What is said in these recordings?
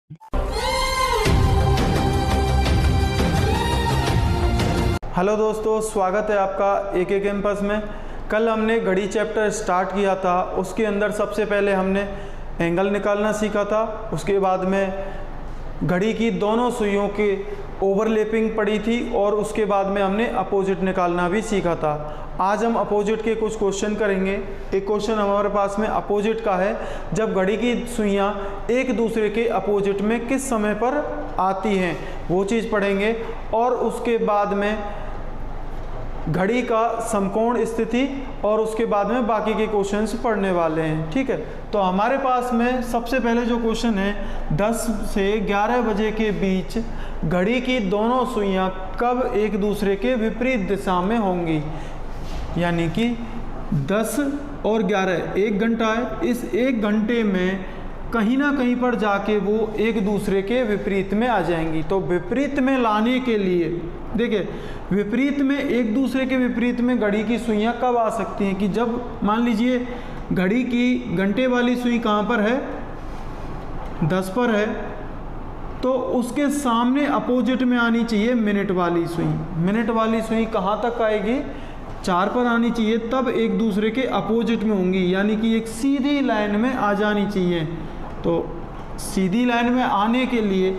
Hello दोस्तों, स्वागत है आपका एके कैंपस में। कल हमने घड़ी चैप्टर स्टार्ट किया था। उसके अंदर सबसे पहले हमने एंगल निकालना सीखा था। उसके बाद में घड़ी की दोनों सुइयों के ओवरलैपिंग पड़ी थी और उसके बाद में हमने अपोजिट निकालना भी सीखा था। आज हम अपोजिट के कुछ क्वेश्चन करेंगे। एक क्वेश्चन हमारे पास में अपोजिट का है, जब घड़ी की सुइयां एक दूसरे के अपोजिट में किस समय पर आती हैं, वो चीज़ पढ़ेंगे। और उसके बाद में घड़ी का समकोण स्थिति और उसके बाद में बाकी के क्वेश्चंस पढ़ने वाले हैं। ठीक है, तो हमारे पास में सबसे पहले जो क्वेश्चन है, 10 से 11 बजे के बीच घड़ी की दोनों सुइयां कब एक दूसरे के विपरीत दिशा में होंगी। यानी कि 10 और 11 एक घंटा है। इस एक घंटे में कहीं ना कहीं पर जाके वो एक दूसरे के विपरीत में आ जाएंगी। तो विपरीत में लाने के लिए देखिए, विपरीत में एक दूसरे के विपरीत में घड़ी की सुइयां कब आ सकती हैं कि जब मान लीजिए घड़ी की घंटे वाली सुई कहाँ पर है, 10 पर है, तो उसके सामने अपोजिट में आनी चाहिए मिनट वाली सुई। मिनट वाली सुई कहाँ तक आएगी, 4 पर आनी चाहिए, तब एक दूसरे के अपोजिट में होंगी। यानी कि एक सीधी लाइन में आ जानी चाहिए। तो सीधी लाइन में आने के लिए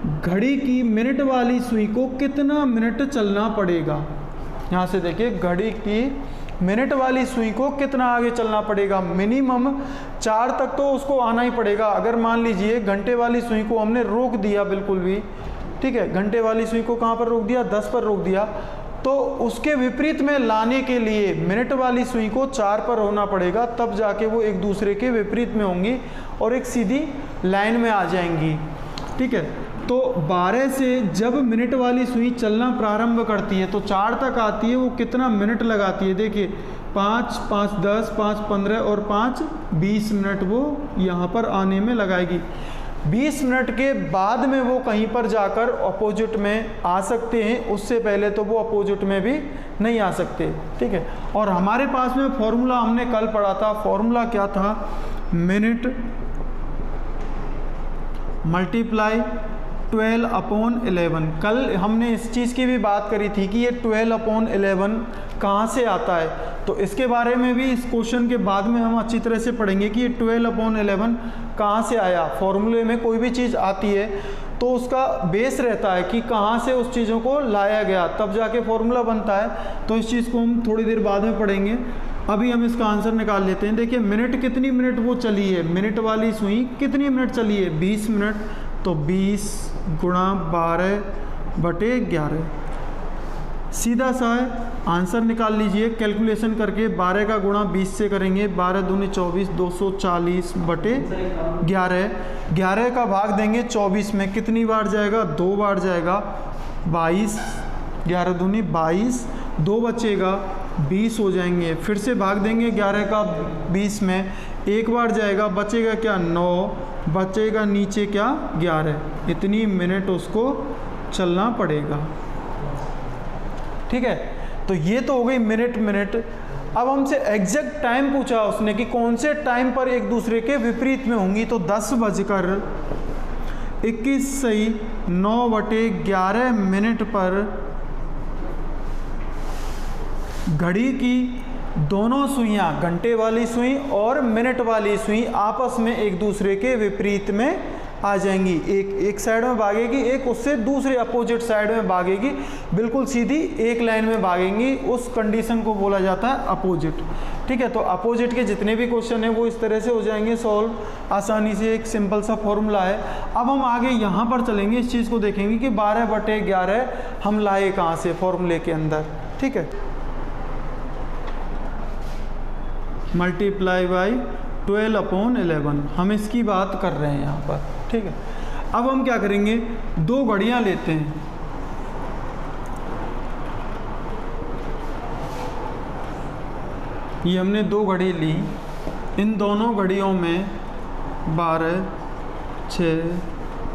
घड़ी की मिनट वाली सुई को कितना मिनट चलना पड़ेगा। यहाँ से देखिए, घड़ी की मिनट वाली सुई को कितना आगे चलना पड़ेगा। मिनिमम 4 तक तो उसको आना ही पड़ेगा। अगर मान लीजिए घंटे वाली सुई को हमने रोक दिया बिल्कुल भी, ठीक है, घंटे वाली सुई को कहाँ पर रोक दिया, 10 पर रोक दिया, तो उसके विपरीत में लाने के लिए मिनट वाली सुई को 4 पर होना पड़ेगा, तब जाके वो एक दूसरे के विपरीत में होंगी और एक सीधी लाइन में आ जाएंगी। ठीक है, तो 12 से जब मिनट वाली सुई चलना प्रारंभ करती है तो 4 तक आती है, वो कितना मिनट लगाती है। देखिए, 5, 5, 10, 5, 15 और 5, 20 मिनट वो यहाँ पर आने में लगाएगी। 20 मिनट के बाद में वो कहीं पर जाकर अपोजिट में आ सकते हैं, उससे पहले तो वो अपोजिट में भी नहीं आ सकते। ठीक है, और हमारे पास में फॉर्मूला हमने कल पढ़ा था। फॉर्मूला क्या था, मिनट मल्टीप्लाई 12/11। कल हमने इस चीज़ की भी बात करी थी कि ये 12/11 कहाँ से आता है। तो इसके बारे में भी इस क्वेश्चन के बाद में हम अच्छी तरह से पढ़ेंगे कि ये 12/11 कहाँ से आया। फॉर्मूले में कोई भी चीज़ आती है तो उसका बेस रहता है कि कहाँ से उस चीज़ों को लाया गया, तब जाके फॉर्मूला बनता है। तो इस चीज़ को हम थोड़ी देर बाद में पढ़ेंगे। अभी हम इसका आंसर निकाल लेते हैं। देखिए, मिनट कितनी मिनट वो चली है, मिनट वाली सुई कितनी मिनट चली है, 20 मिनट। तो 20 गुणा 12/11 सीधा सा है, आंसर निकाल लीजिए कैलकुलेशन करके। 12 का गुणा 20 से करेंगे, 12 दूनी 24, 240/11। 11 का भाग देंगे 24 में, कितनी बार जाएगा, 2 बार जाएगा, 22, 11 दूनी 22, 2 बचेगा, 20 हो जाएंगे। फिर से भाग देंगे 11 का 20 में, 1 बार जाएगा, बचेगा क्या, 9, बचेगा नीचे क्या, 11। इतनी मिनट उसको चलना पड़ेगा। ठीक है, तो ये तो हो गई मिनट। अब हमसे एग्जैक्ट टाइम पूछा उसने कि कौन से टाइम पर एक दूसरे के विपरीत में होंगी। तो 10:21 सही 9/11 मिनट पर घड़ी की दोनों सुइयां, घंटे वाली सुई और मिनट वाली सुई, आपस में एक दूसरे के विपरीत में आ जाएंगी। एक साइड में भागेगी, एक उससे दूसरे अपोजिट साइड में भागेगी, बिल्कुल सीधी एक लाइन में भागेंगी। उस कंडीशन को बोला जाता है अपोजिट। ठीक है, तो अपोजिट के जितने भी क्वेश्चन हैं वो इस तरह से हो जाएंगे सॉल्व आसानी से। एक सिंपल सा फॉर्मूला है। अब हम आगे यहाँ पर चलेंगे, इस चीज़ को देखेंगे कि 12/11 हम लाए कहाँ से फॉर्मूले के अंदर। ठीक है, मल्टीप्लाई बाई 12/11 हम इसकी बात कर रहे हैं यहाँ पर। ठीक है, अब हम क्या करेंगे, 2 घड़ियाँ लेते हैं। ये हमने 2 घड़ी ली, इन दोनों घड़ियों में 12, 6,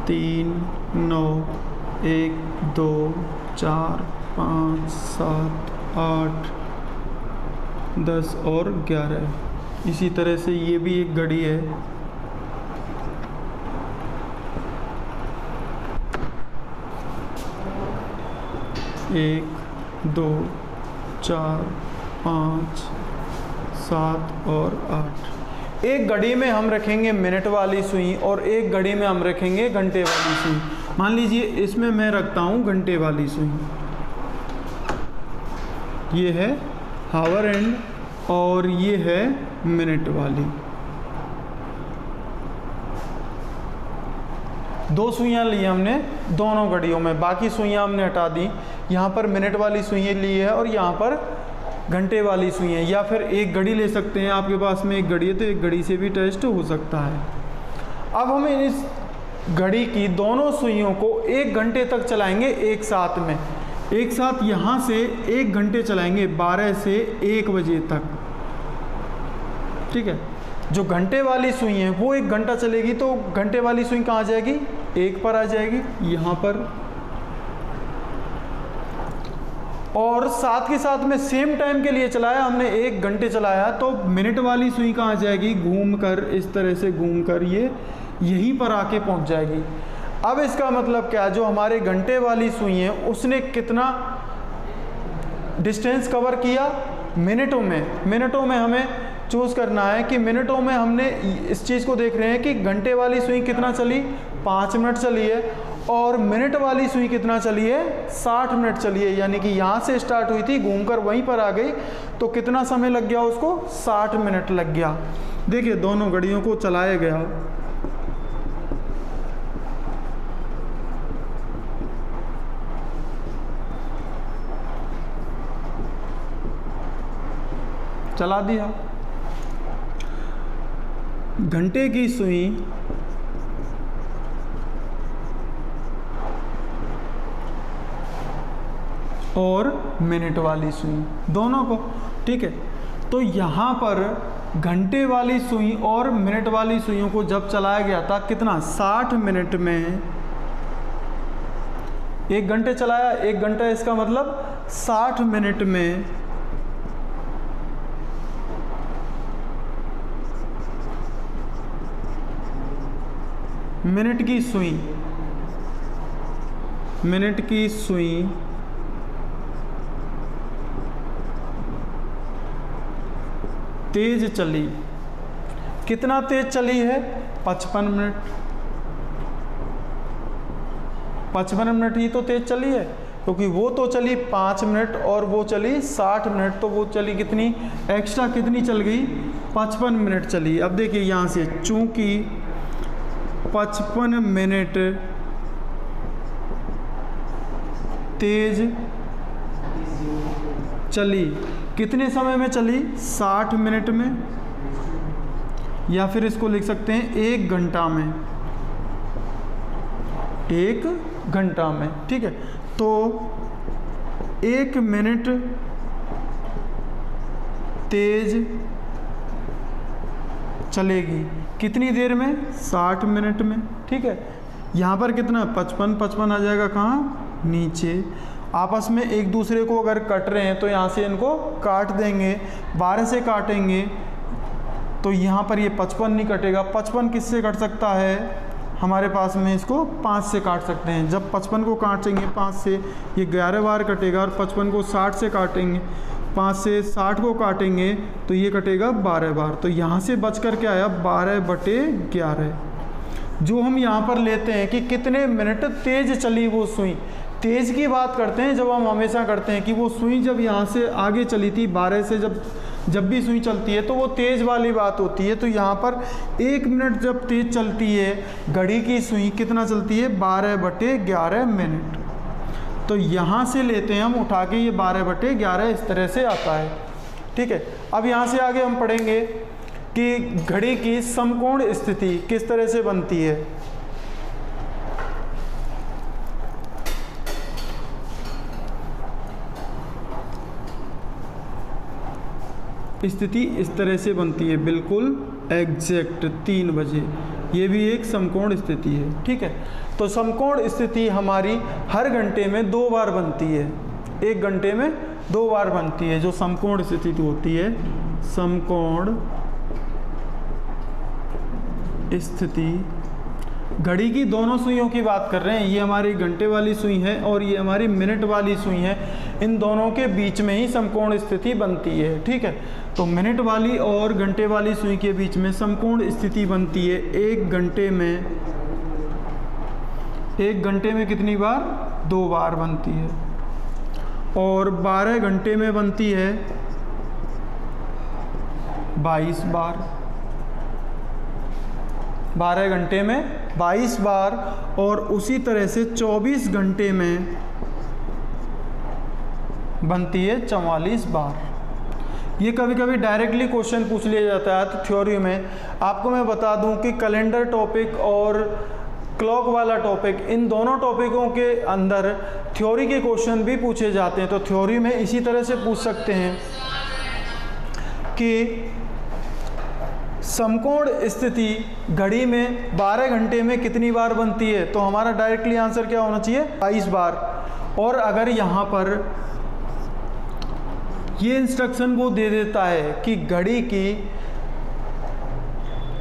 3, 9, 1, 2, 4, 5, 7, 8, 10 और 11। इसी तरह से ये भी एक घड़ी है, 1 2 4 5 7 और 8। एक घड़ी में हम रखेंगे मिनट वाली सुई और एक घड़ी में हम रखेंगे घंटे वाली सुई। मान लीजिए इसमें मैं रखता हूँ घंटे वाली सुई, ये है हावर एंड और ये है मिनट वाली। दो सुइयाँ ली हमने दोनों घड़ियों में, बाकी सुइयाँ हमने हटा दी। यहाँ पर मिनट वाली सुइयाँ ली है और यहाँ पर घंटे वाली सुइयाँ, या फिर एक घड़ी ले सकते हैं। आपके पास में एक घड़ी है तो एक घड़ी से भी टेस्ट हो सकता है। अब हम इस घड़ी की दोनों सुइयों को 1 घंटे तक चलाएंगे एक साथ में। एक साथ यहाँ से 1 घंटे चलाएंगे 12 से 1 बजे तक, ठीक है। जो घंटे वाली सुई है वो 1 घंटा चलेगी, तो घंटे वाली सुई कहाँ आ जाएगी, 1 पर आ जाएगी यहाँ पर। और साथ के साथ में सेम टाइम के लिए चलाया हमने, 1 घंटे चलाया, तो मिनट वाली सुई कहाँ आ जाएगी, घूम कर इस तरह से घूम कर ये यहीं पर आके पहुँच जाएगी। अब इसका मतलब क्या, जो हमारे घंटे वाली सुई है उसने कितना डिस्टेंस कवर किया, मिनटों में। मिनटों में हमें चूज़ करना है कि मिनटों में हमने इस चीज़ को देख रहे हैं कि घंटे वाली सुई कितना चली, 5 मिनट चली है, और मिनट वाली सुई कितना चली है, 60 मिनट चली है। यानी कि यहाँ से स्टार्ट हुई थी, घूमकर वहीं पर आ गई, तो कितना समय लग गया उसको, 60 मिनट लग गया। देखिए दोनों घड़ियों को चलाया गया, चला दिया। घंटे की सुई और मिनट वाली सुई दोनों को, ठीक है। तो यहाँ पर घंटे वाली सुई और मिनट वाली सुइयों को जब चलाया गया था, कितना, 60 मिनट में। 1 घंटे चलाया, 1 घंटा इसका मतलब 60 मिनट में मिनट की सुई तेज चली। कितना तेज चली है, 55 मिनट। 55 मिनट ही तो तेज चली है, क्योंकि वो तो चली 5 मिनट और वो चली 60 मिनट, तो वो चली कितनी एक्स्ट्रा, कितनी चल गई, 55 मिनट चली। अब देखिए यहाँ से, चूंकि 55 मिनट तेज चली, कितने समय में चली, 60 मिनट में, या फिर इसको लिख सकते हैं 1 घंटा में, 1 घंटा में, ठीक है। तो 1 मिनट तेज चलेगी कितनी देर में, 60 मिनट में, ठीक है। यहाँ पर कितना, 55 आ जाएगा कहाँ, नीचे। आपस में एक दूसरे को अगर कट रहे हैं तो यहाँ से इनको काट देंगे, 12 से काटेंगे तो यहाँ पर ये 55 नहीं कटेगा। 55 किससे कट सकता है, हमारे पास में इसको 5 से काट सकते हैं। जब 55 को काटेंगे 5 से, ये 11 बार कटेगा, और 55 को 60 से काटेंगे, 5 से 60 को काटेंगे तो ये कटेगा 12 बार। तो यहाँ से बच कर के आया 12/11। जो हम यहाँ पर लेते हैं कि कितने मिनट तेज चली वो सुई, तेज की बात करते हैं जब हम हमेशा करते हैं कि वो सुई जब यहाँ से आगे चली थी 12 से, जब भी सुई चलती है तो वो तेज़ वाली बात होती है। तो यहाँ पर 1 मिनट जब तेज़ चलती है घड़ी की सुई, कितना चलती है, 12/11 मिनट। तो यहाँ से लेते हैं हम उठा के, ये 12/11 इस तरह से आता है, ठीक है। अब यहाँ से आगे हम पढ़ेंगे कि घड़ी की समकोण स्थिति किस तरह से बनती है। स्थिति इस तरह से बनती है, बिल्कुल एग्जैक्ट 3 बजे। ये भी एक समकोण स्थिति है, ठीक है। तो समकोण स्थिति हमारी हर घंटे में 2 बार बनती है, 1 घंटे में 2 बार बनती है। जो समकोण स्थिति होती है, समकोण स्थिति घड़ी की दोनों सुइयों की बात कर रहे हैं, ये हमारी घंटे वाली सुई है और ये हमारी मिनट वाली सुई है। इन दोनों के बीच में ही समकोण स्थिति बनती है, ठीक है। तो मिनट वाली और घंटे वाली सुई के बीच में समकोण स्थिति बनती है एक घंटे में कितनी बार? 2 बार बनती है। और 12 घंटे में बनती है 22 बार। 12 घंटे में 22 बार और उसी तरह से 24 घंटे में बनती है 44 बार। ये कभी कभी डायरेक्टली क्वेश्चन पूछ लिया जाता है। तो थ्योरी में आपको मैं बता दूं कि कैलेंडर टॉपिक और क्लॉक वाला टॉपिक, इन दोनों टॉपिकों के अंदर थ्योरी के क्वेश्चन भी पूछे जाते हैं। तो थ्योरी में इसी तरह से पूछ सकते हैं कि समकोण स्थिति घड़ी में 12 घंटे में कितनी बार बनती है? तो हमारा डायरेक्टली आंसर क्या होना चाहिए? 22 बार। और अगर यहाँ पर ये इंस्ट्रक्शन वो दे देता है कि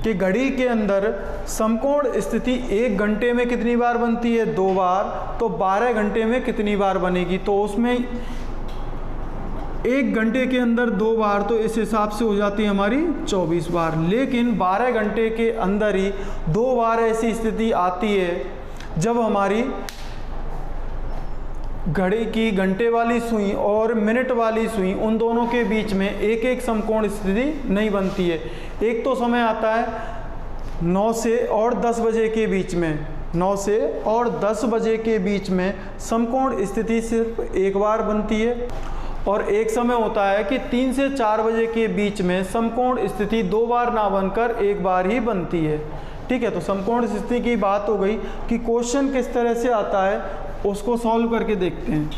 घड़ी के अंदर समकोण स्थिति 1 घंटे में कितनी बार बनती है? 2 बार। तो 12 घंटे में कितनी बार बनेगी? तो उसमें 1 घंटे के अंदर 2 बार, तो इस हिसाब से हो जाती है हमारी 24 बार। लेकिन 12 घंटे के अंदर ही 2 बार ऐसी स्थिति आती है जब हमारी घड़ी की घंटे वाली सुई और मिनट वाली सुई, उन दोनों के बीच में एक समकोण स्थिति नहीं बनती है। एक तो समय आता है 9 से और 10 बजे के बीच में, 9 से और 10 बजे के बीच में समकोण स्थिति सिर्फ 1 बार बनती है। और एक समय होता है कि 3 से 4 बजे के बीच में समकोण स्थिति 2 बार ना बनकर 1 बार ही बनती है, ठीक है। तो समकोण स्थिति की बात हो गई कि क्वेश्चन किस तरह से आता है उसको सॉल्व करके देखते हैं।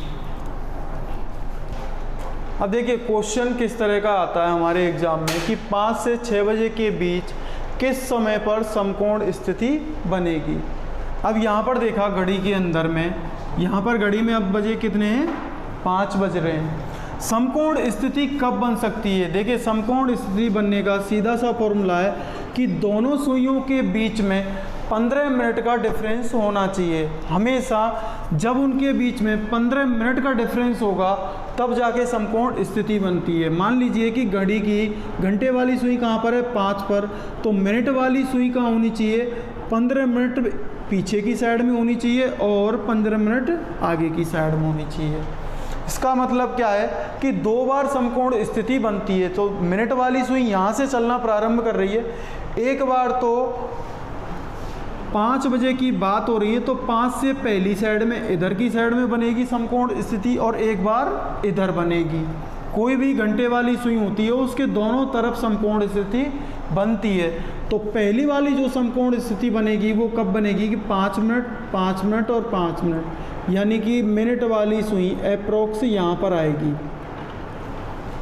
अब देखिए क्वेश्चन किस तरह का आता है हमारे एग्जाम में कि 5 से 6 बजे के बीच किस समय पर समकोण स्थिति बनेगी। अब यहाँ पर देखा घड़ी के अंदर में, यहाँ पर घड़ी में अब बजे कितने हैं? 5 बज रहे हैं। समकोण स्थिति कब बन सकती है? देखिए समकोण स्थिति बनने का सीधा सा फॉर्मूला है कि दोनों सुइयों के बीच में 15 मिनट का डिफरेंस होना चाहिए। हमेशा जब उनके बीच में 15 मिनट का डिफरेंस होगा तब जाके समकोण स्थिति बनती है। मान लीजिए कि घड़ी की घंटे वाली सुई कहाँ पर है? 5 पर। तो मिनट वाली सुई कहाँ होनी चाहिए? 15 मिनट पीछे की साइड में होनी चाहिए और 15 मिनट आगे की साइड में होनी चाहिए। इसका मतलब क्या है कि 2 बार समकोण स्थिति बनती है। तो मिनट वाली सुई यहाँ से चलना प्रारंभ कर रही है। एक बार तो 5 बजे की बात हो रही है, तो 5 से पहली साइड में इधर की साइड में बनेगी समकोण स्थिति और एक बार इधर बनेगी। कोई भी घंटे वाली सुई होती है उसके दोनों तरफ समकोण स्थिति बनती है। तो पहली वाली जो समकोण स्थिति बनेगी वो कब बनेगी कि 5 मिनट, 5 मिनट और 5 मिनट, यानी कि मिनट वाली सुई अप्रोक्स यहाँ पर आएगी,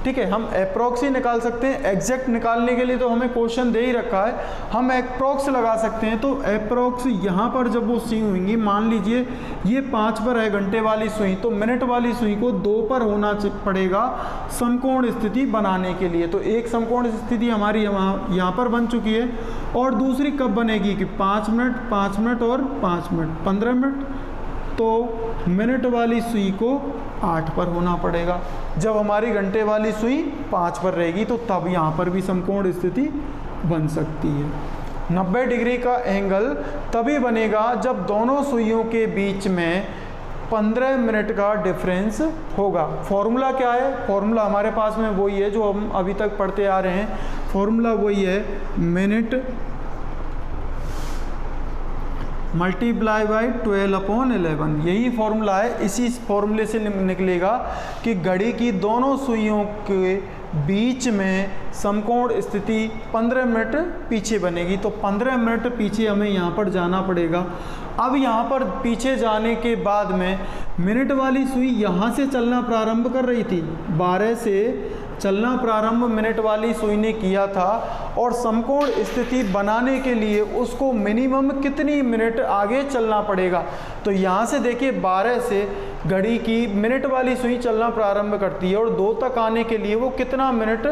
ठीक है। हम अप्रोक्स ही निकाल सकते हैं, एग्जैक्ट निकालने के लिए तो हमें क्वेश्चन दे ही रखा है, हम अप्रोक्स लगा सकते हैं। तो अप्रोक्स यहाँ पर जब वो सुई होंगी, मान लीजिए ये 5 पर है घंटे वाली सुई, तो मिनट वाली सुई को 2 पर होना पड़ेगा समकोण स्थिति बनाने के लिए। तो एक समकोण स्थिति हमारी यहाँ पर बन चुकी है और दूसरी कब बनेगी कि 5 मिनट, 5 मिनट और 5 मिनट, 15 मिनट। तो मिनट वाली सुई को 8 पर होना पड़ेगा। जब हमारी घंटे वाली सुई 5 पर रहेगी तो तब यहाँ पर भी समकोण स्थिति बन सकती है। 90 डिग्री का एंगल तभी बनेगा जब दोनों सुइयों के बीच में 15 मिनट का डिफरेंस होगा। फॉर्मूला क्या है? फॉर्मूला हमारे पास में वही है जो हम अभी तक पढ़ते आ रहे हैं। फॉर्मूला वही है, मिनट मल्टीप्लाई बाई 12/11, यही फॉर्मूला है। इसी फॉर्मूले से निकलेगा कि घड़ी की दोनों सुइयों के बीच में समकोण स्थिति 15 मिनट पीछे बनेगी। तो 15 मिनट पीछे हमें यहाँ पर जाना पड़ेगा। अब यहाँ पर पीछे जाने के बाद में मिनट वाली सुई यहाँ से चलना प्रारंभ कर रही थी, 12 से चलना प्रारंभ मिनट वाली सुई ने किया था और समकोण स्थिति बनाने के लिए उसको मिनिमम कितनी मिनट आगे चलना पड़ेगा। तो यहाँ से देखिए 12 से घड़ी की मिनट वाली सुई चलना प्रारंभ करती है और 2 तक आने के लिए वो कितना मिनट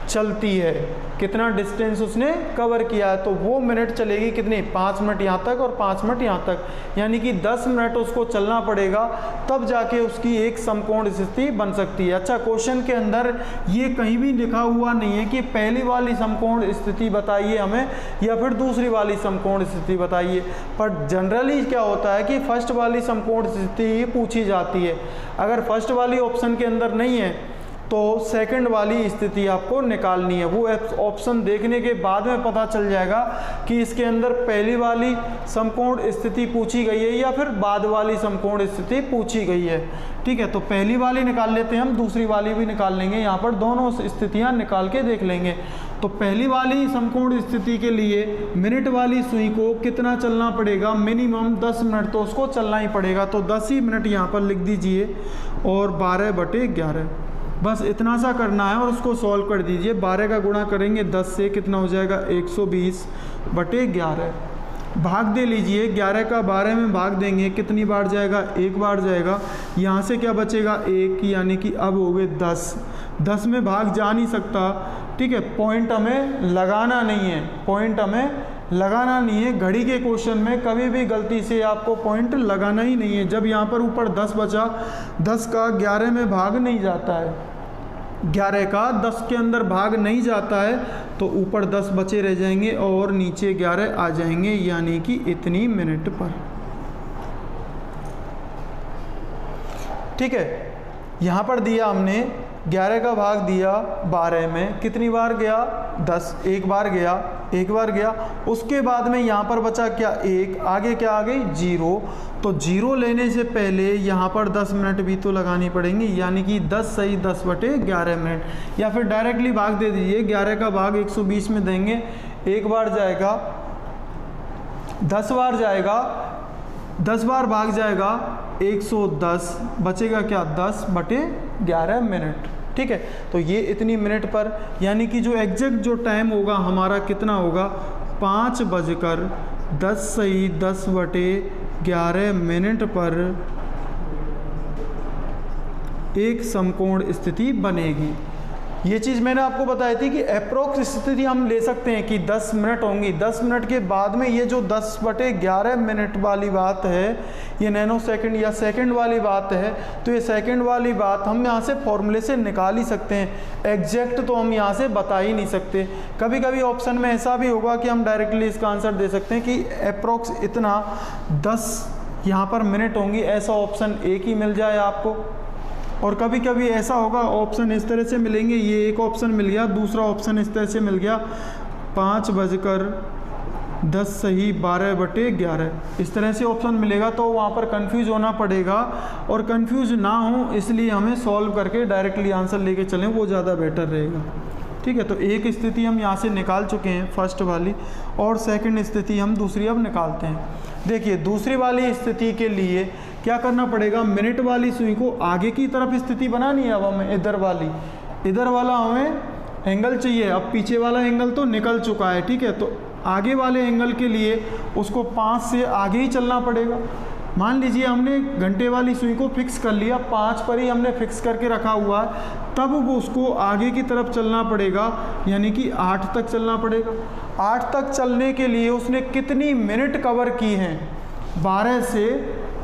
चलती है, कितना डिस्टेंस उसने कवर किया है, तो वो मिनट चलेगी कितनी, 5 मिनट यहाँ तक और 5 मिनट यहाँ तक, यानी कि 10 मिनट उसको चलना पड़ेगा, तब जाके उसकी एक समकोण स्थिति बन सकती है। अच्छा, क्वेश्चन के अंदर ये कहीं भी लिखा हुआ नहीं है कि पहली वाली समकोण स्थिति बताइए हमें या फिर दूसरी वाली समकोण स्थिति बताइए, पर जनरली क्या होता है कि फर्स्ट वाली समकोण स्थिति ही पूछी जाती है। अगर फर्स्ट वाली ऑप्शन के अंदर नहीं है तो सेकंड वाली स्थिति आपको निकालनी है। वो ऑप्शन देखने के बाद में पता चल जाएगा कि इसके अंदर पहली वाली समकोण स्थिति पूछी गई है या फिर बाद वाली समकोण स्थिति पूछी गई है। ठीक है, तो पहली वाली निकाल लेते हैं हम, दूसरी वाली भी निकाल लेंगे, यहाँ पर दोनों स्थितियाँ निकाल के देख लेंगे। तो पहली वाली समकोण स्थिति के लिए मिनट वाली सुई को कितना चलना पड़ेगा, मिनिमम 10 मिनट तो उसको चलना ही पड़ेगा, तो 10 ही मिनट यहाँ पर लिख दीजिए और 12/11 बस इतना सा करना है और उसको सॉल्व कर दीजिए। 12 का गुणा करेंगे 10 से, कितना हो जाएगा 120/11, भाग दे लीजिए, 11 का 12 में भाग देंगे, कितनी बार जाएगा, एक बार जाएगा, यहाँ से क्या बचेगा 1, यानी कि अब हो गए 10, 10 में भाग जा नहीं सकता। ठीक है, पॉइंट हमें लगाना नहीं है, पॉइंट हमें लगाना नहीं है। घड़ी के क्वेश्चन में कभी भी गलती से आपको पॉइंट लगाना ही नहीं है। जब यहाँ पर ऊपर 10 बचा, 10 का 11 में भाग नहीं जाता है, 11 का 10 के अंदर भाग नहीं जाता है, तो ऊपर 10 बचे रह जाएंगे और नीचे 11 आ जाएंगे, यानी कि इतनी मिनट पर। ठीक है, यहाँ पर दिया हमने 11 का भाग दिया 12 में, कितनी बार गया 10, एक बार गया, एक बार गया, उसके बाद में यहाँ पर बचा क्या 1, आगे क्या आ गई 0, तो 0 लेने से पहले यहाँ पर 10 मिनट भी तो लगानी पड़ेंगी, यानी कि 10 सही 10/11 मिनट, या फिर डायरेक्टली भाग दे दीजिए। 11 का भाग 120 में देंगे, एक बार जाएगा, 10 बार जाएगा, 10 बार भाग जाएगा 110, बचेगा क्या 10/11 मिनट। ठीक है, तो ये इतनी मिनट पर, यानी कि जो एग्जैक्ट जो टाइम होगा हमारा कितना होगा 5:10 सही 10/11 मिनट पर एक समकोण स्थिति बनेगी। ये चीज़ मैंने आपको बताई थी कि अप्रोक्स स्थिति हम ले सकते हैं कि 10 मिनट होंगी, 10 मिनट के बाद में ये जो 10/11 मिनट वाली बात है, ये नैनो सेकंड या सेकंड वाली बात है, तो ये सेकंड वाली बात हम यहाँ से फॉर्मूले से निकाल ही सकते हैं। एग्जैक्ट तो हम यहाँ से बता ही नहीं सकते। कभी कभी ऑप्शन में ऐसा भी होगा कि हम डायरेक्टली इसका आंसर दे सकते हैं कि अप्रोक्स इतना 10 यहाँ पर मिनट होंगी, ऐसा ऑप्शन एक ही मिल जाए आपको। और कभी कभी ऐसा होगा ऑप्शन इस तरह से मिलेंगे, ये एक ऑप्शन मिल गया, दूसरा ऑप्शन इस तरह से मिल गया 5:10 सही 12/11, इस तरह से ऑप्शन मिलेगा, तो वहाँ पर कंफ्यूज होना पड़ेगा। और कंफ्यूज ना हो इसलिए हमें सॉल्व करके डायरेक्टली आंसर लेके चलें, वो ज़्यादा बेटर रहेगा। ठीक है, तो एक स्थिति हम यहाँ से निकाल चुके हैं फर्स्ट वाली, और सेकंड स्थिति हम दूसरी अब निकालते हैं। देखिए, दूसरी वाली स्थिति के लिए क्या करना पड़ेगा, मिनट वाली सुई को आगे की तरफ स्थिति बनानी है। अब हमें इधर वाला हमें एंगल चाहिए, अब पीछे वाला एंगल तो निकल चुका है। ठीक है, तो आगे वाले एंगल के लिए उसको 5 से आगे ही चलना पड़ेगा। मान लीजिए हमने घंटे वाली सुई को फिक्स कर लिया, 5 पर ही हमने फिक्स करके रखा हुआ है, तब वो उसको आगे की तरफ चलना पड़ेगा, यानी कि 8 तक चलना पड़ेगा। 8 तक चलने के लिए उसने कितनी मिनट कवर की हैं, 12 से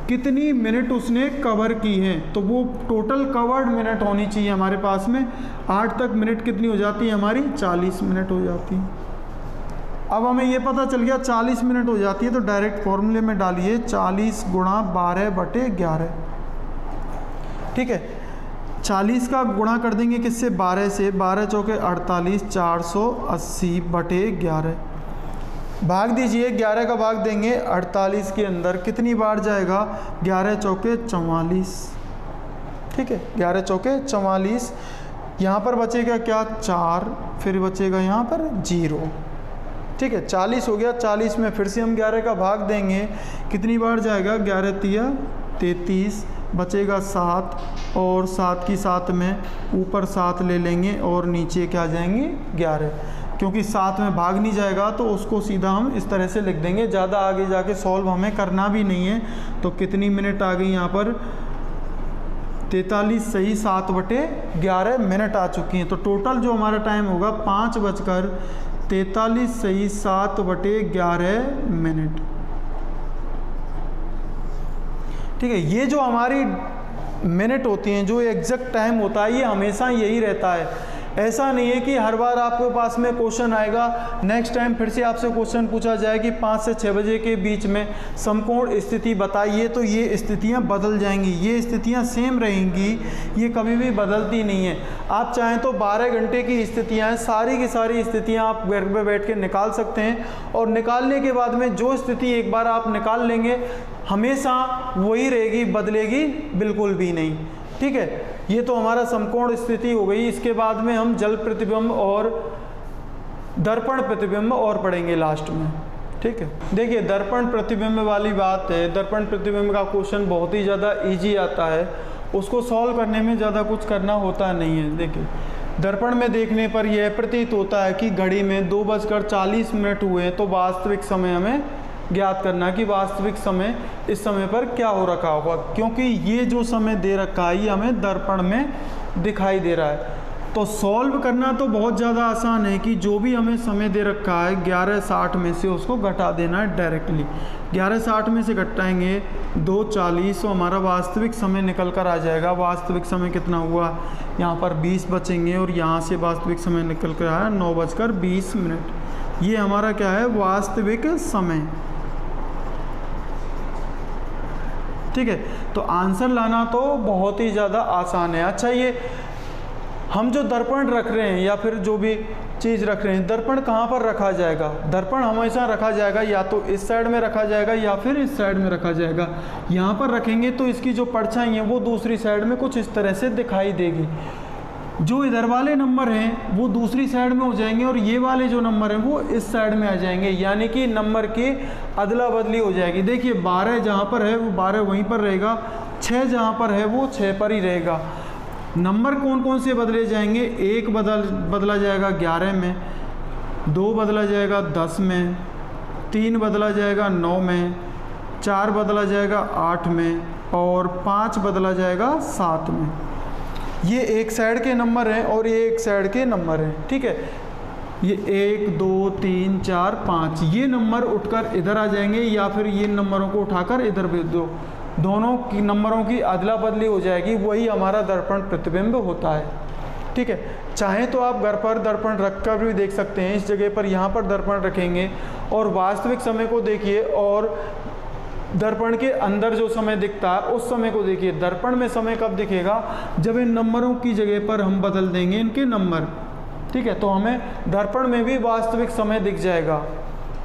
कितनी मिनट उसने कवर की हैं, तो वो टोटल कवर्ड मिनट होनी चाहिए हमारे पास में। 8 तक मिनट कितनी हो जाती है हमारी, 40 मिनट हो जाती है। अब हमें ये पता चल गया 40 मिनट हो जाती है, तो डायरेक्ट फॉर्मूले में डालिए 40 × 12/11। ठीक है, 40 का गुणा कर देंगे किससे, 12 से, 12 चौके 48, 480/11, भाग दीजिए, 11 का भाग देंगे 48 के अंदर, कितनी बार जाएगा 11 चौके 44। ठीक है, 11 चौके 44, यहाँ पर बचेगा क्या 4, फिर बचेगा यहाँ पर 0। ठीक है, 40 हो गया, 40 में फिर से हम 11 का भाग देंगे, कितनी बार जाएगा 11 तिया 33, बचेगा 7, और 7 की 7 में ऊपर 7 ले लेंगे और नीचे क्या जाएंगे 11, क्योंकि 7 में भाग नहीं जाएगा तो उसको सीधा हम इस तरह से लिख देंगे, ज़्यादा आगे जाके सॉल्व हमें करना भी नहीं है। तो कितनी मिनट आ गई यहाँ पर 43 सही 7/11 मिनट आ चुकी हैं। तो टोटल जो हमारा टाइम होगा 5:43 सही 7/11 मिनट। ठीक है, ये जो हमारी मिनट होती हैं, जो एग्जैक्ट टाइम होता है, ये हमेशा यही रहता है। ऐसा नहीं है कि हर बार आपके पास में क्वेश्चन आएगा, नेक्स्ट टाइम फिर से आपसे क्वेश्चन पूछा जाए कि 5 से 6 बजे के बीच में समकोण स्थिति बताइए, तो ये स्थितियां बदल जाएंगी। ये स्थितियां सेम रहेंगी, ये कभी भी बदलती नहीं है। आप चाहें तो 12 घंटे की स्थितियां हैं, सारी की सारी स्थितियां आप घर पे बैठ के निकाल सकते हैं, और निकालने के बाद में जो स्थिति एक बार आप निकाल लेंगे हमेशा वही रहेगी, बदलेगी बिल्कुल भी नहीं। ठीक है, ये तो हमारा समकोण स्थिति हो गई। इसके बाद में हम जल प्रतिबिंब और दर्पण प्रतिबिंब और पढ़ेंगे लास्ट में। ठीक है, देखिए दर्पण प्रतिबिंब वाली बात है। दर्पण प्रतिबिंब का क्वेश्चन बहुत ही ज़्यादा इजी आता है, उसको सॉल्व करने में ज़्यादा कुछ करना होता नहीं है। देखिए दर्पण में देखने पर यह प्रतीत होता है कि घड़ी में 2:40 हुए, तो वास्तविक समय हमें ज्ञात करना कि वास्तविक समय इस समय पर क्या हो रखा होगा, क्योंकि ये जो समय दे रखा है ये हमें दर्पण में दिखाई दे रहा है। तो सॉल्व करना तो बहुत ज़्यादा आसान है कि जो भी हमें समय दे रखा है 11:60 में से उसको घटा देना है डायरेक्टली। 11:60 में से घटाएंगे 2:40, तो हमारा वास्तविक समय निकल कर आ जाएगा। वास्तविक समय कितना हुआ, यहाँ पर 20 बचेंगे, और यहाँ से वास्तविक समय निकल कर आया 9:20। ये हमारा क्या है, वास्तविक समय। ठीक है, तो आंसर लाना तो बहुत ही ज़्यादा आसान है। अच्छा, ये हम जो दर्पण रख रहे हैं या फिर जो भी चीज़ रख रहे हैं, दर्पण कहाँ पर रखा जाएगा? दर्पण हमेशा रखा जाएगा या तो इस साइड में रखा जाएगा या फिर इस साइड में रखा जाएगा। यहाँ पर रखेंगे तो इसकी जो परछाई है वो दूसरी साइड में कुछ इस तरह से दिखाई देगी। जो इधर वाले नंबर हैं वो दूसरी साइड में हो जाएंगे, और ये वाले जो नंबर हैं वो इस साइड में आ जाएंगे, यानी कि नंबर की अदला बदली हो जाएगी। देखिए 12 जहाँ पर है वो 12 वहीं पर रहेगा, 6 जहाँ पर है वो 6 पर ही रहेगा। नंबर कौन कौन से बदले जाएंगे? 1 बदला जाएगा 11 में, 2 बदला जाएगा 10 में, 3 बदला जाएगा 9 में, 4 बदला जाएगा 8 में, और 5 बदला जाएगा 7 में। ये एक साइड के नंबर हैं और ये एक साइड के नंबर हैं। ठीक है, ये 1 2 3 4 5 ये नंबर उठकर इधर आ जाएंगे, या फिर ये नंबरों को उठाकर इधर भेज दो, दोनों की नंबरों की अदला बदली हो जाएगी। वही हमारा दर्पण प्रतिबिंब होता है। ठीक है, चाहे तो आप घर पर दर्पण रखकर भी देख सकते हैं। इस जगह पर यहाँ पर दर्पण रखेंगे और वास्तविक समय को देखिए, और दर्पण के अंदर जो समय दिखता है उस समय को देखिए। दर्पण में समय कब दिखेगा? जब इन नंबरों की जगह पर हम बदल देंगे इनके नंबर। ठीक है, तो हमें दर्पण में भी वास्तविक समय दिख जाएगा।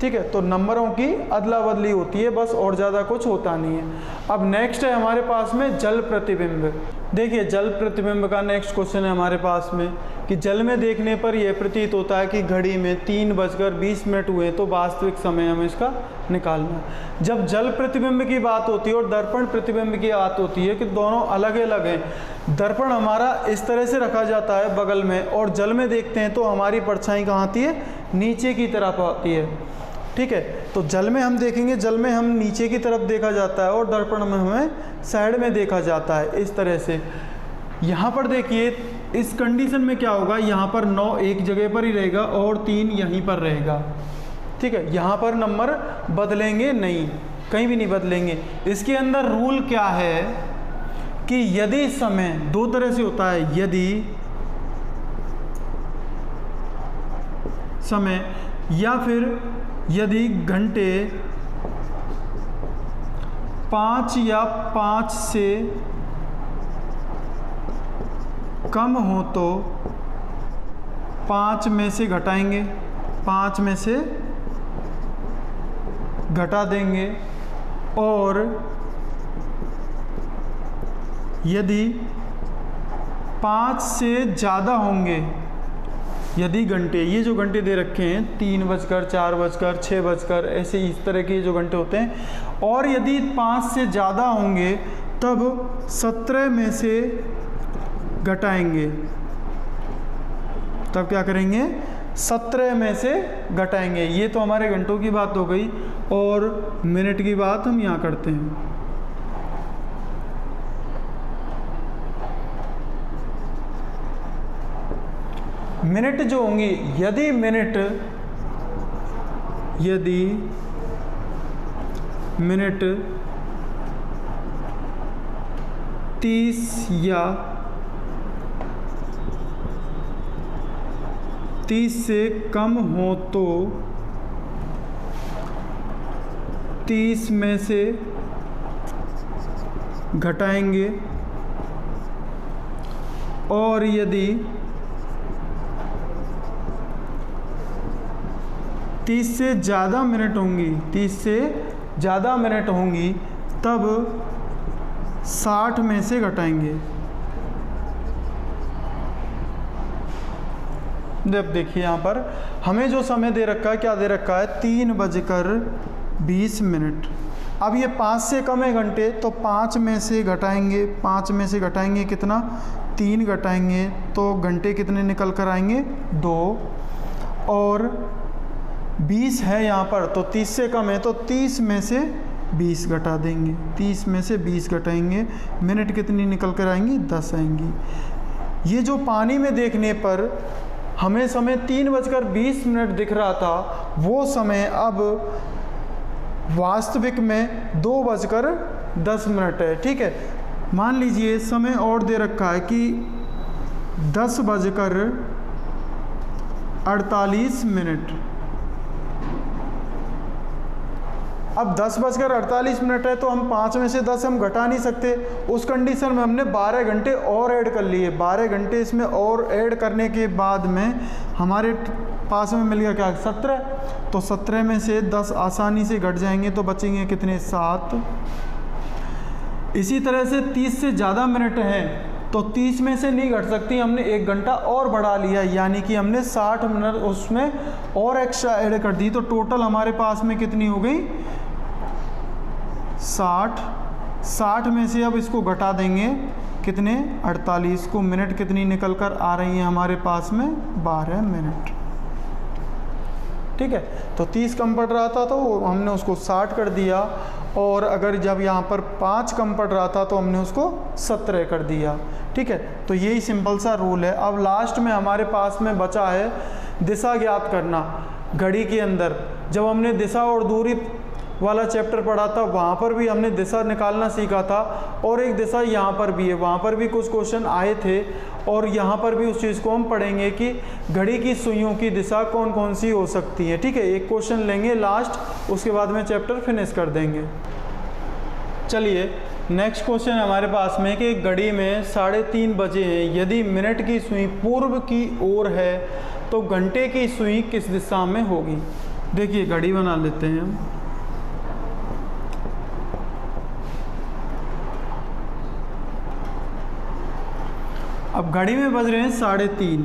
ठीक है, तो नंबरों की अदला बदली होती है बस, और ज़्यादा कुछ होता नहीं है। अब नेक्स्ट है हमारे पास में जल प्रतिबिंब। देखिए जल प्रतिबिंब का नेक्स्ट क्वेश्चन है हमारे पास में कि जल में देखने पर यह प्रतीत होता है कि घड़ी में 3:20 हुए, तो वास्तविक समय हमें इसका निकालना है। जब जल प्रतिबिंब की बात होती है और दर्पण प्रतिबिंब की बात होती है कि दोनों अलग अलग हैं। दर्पण हमारा इस तरह से रखा जाता है बगल में, और जल में देखते हैं तो हमारी परछाई कहाँ आती है? नीचे की तरफ आती है। ठीक है, तो जल में हम देखेंगे, जल में हम नीचे की तरफ देखा जाता है और दर्पण में हमें साइड में देखा जाता है इस तरह से। यहाँ पर देखिए इस कंडीशन में क्या होगा, यहाँ पर 9 एक जगह पर ही रहेगा और 3 यहीं पर रहेगा। ठीक है, यहाँ पर नंबर बदलेंगे नहीं, कहीं भी नहीं बदलेंगे। इसके अंदर रूल क्या है कि यदि समय दो तरह से होता है, यदि समय या फिर यदि घंटे 5 या 5 से कम हो तो 5 में से घटाएंगे, 5 में से घटा देंगे, और यदि 5 से ज़्यादा होंगे, यदि घंटे, ये जो घंटे दे रखे हैं 3 बजकर 4 बजकर 6 बजकर, ऐसे इस तरह के जो घंटे होते हैं, और यदि 5 से ज़्यादा होंगे तब 17 में से घटाएंगे। तब क्या करेंगे? 17 में से घटाएंगे। ये तो हमारे घंटों की बात हो गई, और मिनट की बात हम यहाँ करते हैं। मिनट जो होंगी, यदि मिनट 30 या 30 से कम हो तो 30 में से घटाएंगे, और यदि 30 से ज़्यादा मिनट होंगी, 30 से ज़्यादा मिनट होंगी तब 60 में से घटाएंगे। जब देखिए यहाँ पर हमें जो समय दे रखा है, क्या दे रखा है, 3:20। अब ये 5 से कम है घंटे, तो 5 में से घटाएंगे, 5 में से घटाएंगे कितना, 3 घटाएंगे तो घंटे कितने निकल कर आएंगे, 2। और 20 है यहाँ पर, तो 30 से कम है तो 30 में से 20 घटा देंगे, 30 में से 20 घटाएंगे, मिनट कितनी निकल कर आएंगी, 10 आएंगी। ये जो पानी में देखने पर हमें समय 3:20 दिख रहा था, वो समय अब वास्तविक में 2:10 है। ठीक है, मान लीजिए समय और दे रखा है कि 10:48। अब 10:48 है तो हम 5 में से 10 हम घटा नहीं सकते, उस कंडीशन में हमने 12 घंटे और ऐड कर लिए। 12 घंटे इसमें और ऐड करने के बाद में हमारे पास में मिल गया क्या, 17। तो 17 में से 10 आसानी से घट जाएंगे तो बचेंगे कितने, 7। इसी तरह से 30 से ज़्यादा मिनट हैं तो 30 में से नहीं घट सकती, हमने 1 घंटा और बढ़ा लिया, यानी कि हमने 60 मिनट उसमें और एक्स्ट्रा ऐड कर दी। तो टोटल हमारे पास में कितनी हो गई, 60 में से अब इसको घटा देंगे कितने, 48 को। मिनट कितनी निकल कर आ रही हैं हमारे पास में, 12 मिनट। ठीक है, तो 30 कम पड़ रहा था तो हमने उसको 60 कर दिया, और अगर जब यहाँ पर 5 कम पड़ रहा था तो हमने उसको 17 कर दिया। ठीक है, तो यही सिंपल सा रूल है। अब लास्ट में हमारे पास में बचा है दिशा ज्ञात करना। घड़ी के अंदर जब हमने दिशा और दूरी वाला चैप्टर पढ़ा था, वहाँ पर भी हमने दिशा निकालना सीखा था, और एक दिशा यहाँ पर भी है, वहाँ पर भी कुछ क्वेश्चन आए थे, और यहाँ पर भी उस चीज़ को हम पढ़ेंगे कि घड़ी की सुइयों की दिशा कौन कौन सी हो सकती है। ठीक है, एक क्वेश्चन लेंगे लास्ट, उसके बाद में चैप्टर फिनिश कर देंगे। चलिए नेक्स्ट क्वेश्चन हमारे पास में कि घड़ी में 3:30 बजे हैं, यदि मिनट की सुई पूर्व की ओर है तो घंटे की सुई किस दिशा में होगी। देखिए घड़ी बना लेते हैं हम। अब घड़ी में बज रहे हैं 3:30,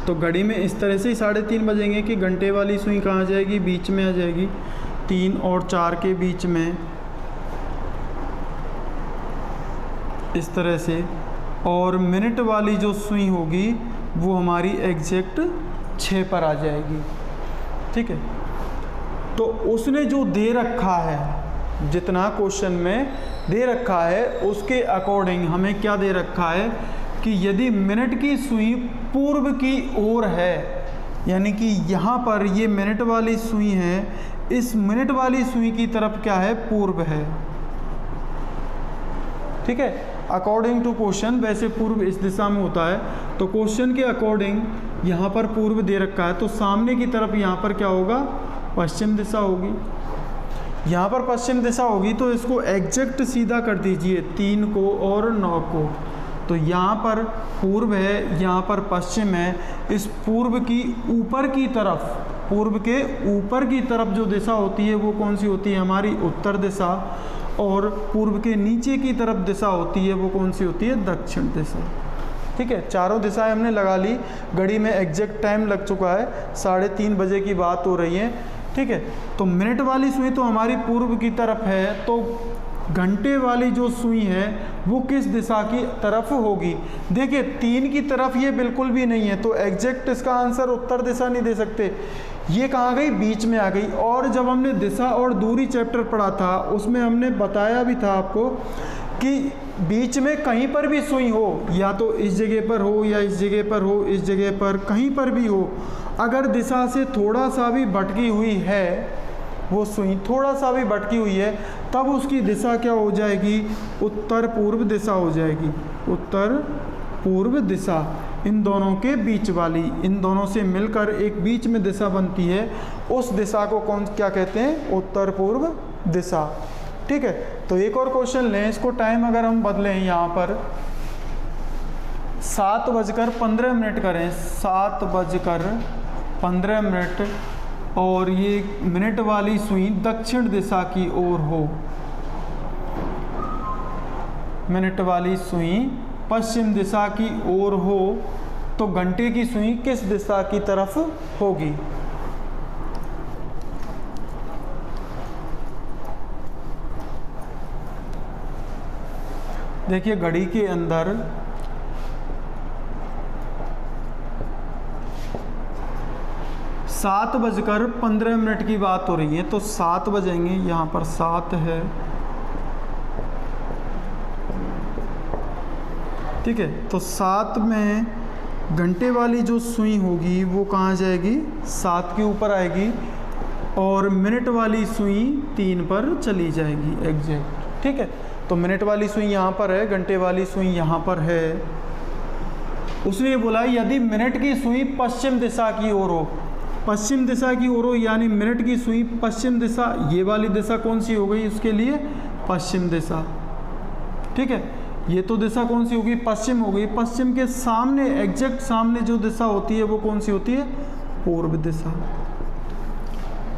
तो घड़ी में इस तरह से ही 3:30 बजेंगे कि घंटे वाली सुई कहाँ आ जाएगी, बीच में आ जाएगी, 3 और 4 के बीच में इस तरह से। और मिनट वाली जो सुई होगी वो हमारी एग्जैक्ट 6 पर आ जाएगी। ठीक है, तो उसने जो दे रखा है, जितना क्वेश्चन में दे रखा है उसके अकॉर्डिंग हमें क्या दे रखा है कि यदि मिनट की सुई पूर्व की ओर है, यानी कि यहाँ पर ये मिनट वाली सुई है, इस मिनट वाली सुई की तरफ क्या है, पूर्व है। ठीक है, अकॉर्डिंग टू क्वेश्चन, वैसे पूर्व इस दिशा में होता है, तो क्वेश्चन के अकॉर्डिंग यहाँ पर पूर्व दे रखा है, तो सामने की तरफ यहाँ पर क्या होगा, पश्चिम दिशा होगी। यहाँ पर पश्चिम दिशा होगी तो इसको एग्जैक्ट सीधा कर दीजिए, 3 को और 9 को। तो यहाँ पर पूर्व है, यहाँ पर पश्चिम है। इस पूर्व की ऊपर की तरफ, पूर्व के ऊपर की तरफ जो दिशा होती है वो कौन सी होती है, हमारी उत्तर दिशा। और पूर्व के नीचे की तरफ दिशा होती है वो कौन सी होती है, दक्षिण दिशा। ठीक है, चारों दिशाएं हमने लगा ली। घड़ी में एग्जैक्ट टाइम लग चुका है, 3:30 बजे की बात हो रही है। ठीक है, तो मिनट वाली सुई तो हमारी पूर्व की तरफ है, तो घंटे वाली जो सुई है वो किस दिशा की तरफ होगी। देखिए 3 की तरफ ये बिल्कुल भी नहीं है, तो एग्जैक्ट इसका आंसर उत्तर दिशा नहीं दे सकते। ये कहाँ गई, बीच में आ गई। और जब हमने दिशा और दूरी चैप्टर पढ़ा था उसमें हमने बताया भी था आपको कि बीच में कहीं पर भी सुई हो, या तो इस जगह पर हो या इस जगह पर हो, इस जगह पर कहीं पर भी हो, अगर दिशा से थोड़ा सा भी भटकी हुई है, वो सुई थोड़ा सा भी भटकी हुई है, तब उसकी दिशा क्या हो जाएगी? उत्तर पूर्व दिशा हो जाएगी। उत्तर पूर्व दिशा, इन दोनों के बीच वाली, इन दोनों से मिलकर एक बीच में दिशा बनती है, उस दिशा को क्या कहते हैं? उत्तर पूर्व दिशा। ठीक है, तो एक और क्वेश्चन लें, इसको टाइम अगर हम बदलें यहाँ पर 7:15 करें, 7:15, और ये मिनट वाली सुई दक्षिण दिशा की ओर हो, मिनट वाली सुई पश्चिम दिशा की ओर हो, तो घंटे की सुई किस दिशा की तरफ होगी? देखिए घड़ी के अंदर 7:15 की बात हो रही है, तो 7 बजेंगे, यहाँ पर 7 है। ठीक है, तो 7 में घंटे वाली जो सुई होगी वो कहाँ जाएगी? 7 के ऊपर आएगी, और मिनट वाली सुई 3 पर चली जाएगी एग्जैक्ट। ठीक है, तो मिनट वाली सुई यहाँ पर है, घंटे वाली सुई यहाँ पर है। उसने बोला यदि मिनट की सुई पश्चिम दिशा की ओर हो, पश्चिम दिशा की ओर हो, यानी मिनट की सुई पश्चिम दिशा, ये वाली दिशा कौन सी हो गई उसके लिए? पश्चिम दिशा। ठीक है, ये तो दिशा कौन सी होगी? पश्चिम हो गई। पश्चिम के सामने, एग्जैक्ट सामने जो दिशा होती है वो कौन सी होती है? पूर्व दिशा।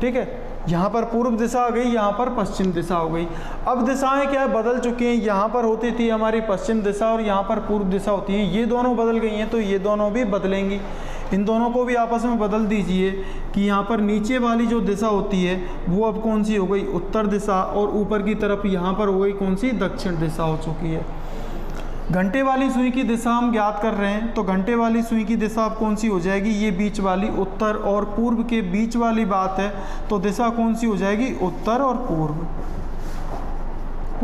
ठीक है, यहाँ पर पूर्व दिशा आ गई, यहाँ पर पश्चिम दिशा हो गई। अब दिशाएं क्या बदल चुकी हैं, यहाँ पर होती थी हमारी पश्चिम दिशा और यहाँ पर पूर्व दिशा होती है, ये दोनों बदल गई हैं, तो ये दोनों भी बदलेंगी। इन दोनों को भी आपस में बदल दीजिए कि यहाँ पर नीचे वाली जो दिशा होती है वो अब कौन सी हो गई? उत्तर दिशा, और ऊपर की तरफ यहाँ पर हो गई कौन सी? दक्षिण दिशा हो चुकी है। घंटे वाली सुई की दिशा हम ज्ञात कर रहे हैं, तो घंटे वाली सुई की दिशा अब कौन सी हो जाएगी? ये बीच वाली, उत्तर और पूर्व के बीच वाली बात है, तो दिशा कौन सी हो जाएगी? उत्तर और पूर्व,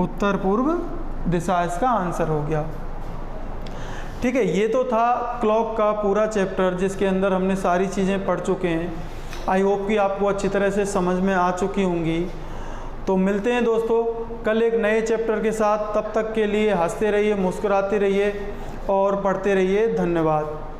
उत्तर पूर्व दिशा इसका आंसर हो गया। ठीक है, ये तो था क्लॉक का पूरा चैप्टर जिसके अंदर हमने सारी चीज़ें पढ़ चुके हैं। आई होप कि आपको अच्छी तरह से समझ में आ चुकी होंगी। तो मिलते हैं दोस्तों कल एक नए चैप्टर के साथ। तब तक के लिए हंसते रहिए, मुस्कुराते रहिए और पढ़ते रहिए। धन्यवाद।